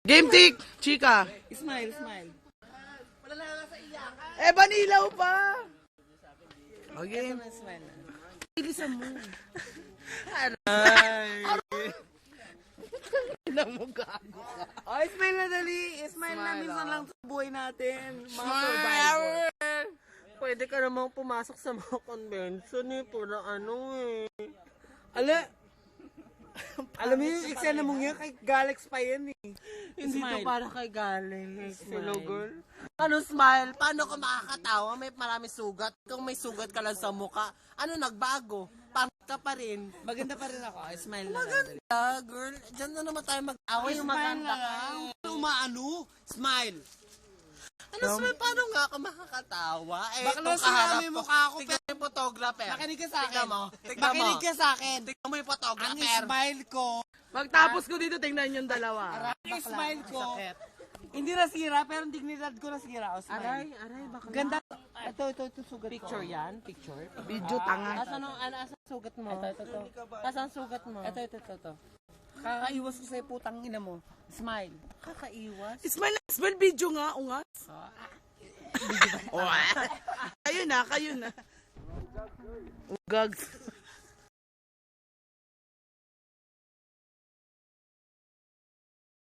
Game tick, chika. Smile, smile. Eh, banilaw pa. Okay. Smile. Bilisan mo. Oh, smile na dali. Smile na minsan lang sa buhay natin. Mga survivor. Pwede ka namang pumasok sa mga convention eh. Pura ano eh. Alam mo yung eksena mong yan, kay Galax pa yan eh. Hindi to Smile. para kay Galing. Hello Smile. girl. Ano smile? Paano ka makakatawa? May marami sugat. Kung may sugat ka lang sa mukha, ano nagbago? Pangit ka pa rin. Maganda pa rin ako. Smile na lang. Maganda, girl. Diyan na naman tayo mag-away. Yung maganda ka. Umaano? Smile. Ano smile? Paano nga ako makakatawa? Eh, Bakla itong sila kaharap may ko. mukha ako, Tignan yung photographer. Makinig ka sa akin. Tignan mo. Tignan mo. Makinig ka sa akin. Tignan mo yung Ang photographer. smile ko, Pagtapos ko dito, tingnan yung dalawa. ang smile ko, Sakit. hindi nasira, pero ang dignidad ko nasira. O, smile. Aray, baka Ganda. Ito, sugat picture ko. yan? Picture? Video tanga. Asan sugat mo? Ito. Asan sugat mo? Ito. Kakaiwas ko sa'yo, putang ina mo. Smile. Kakaiwas. Smile video nga, ungas. Kayo na. Ugag.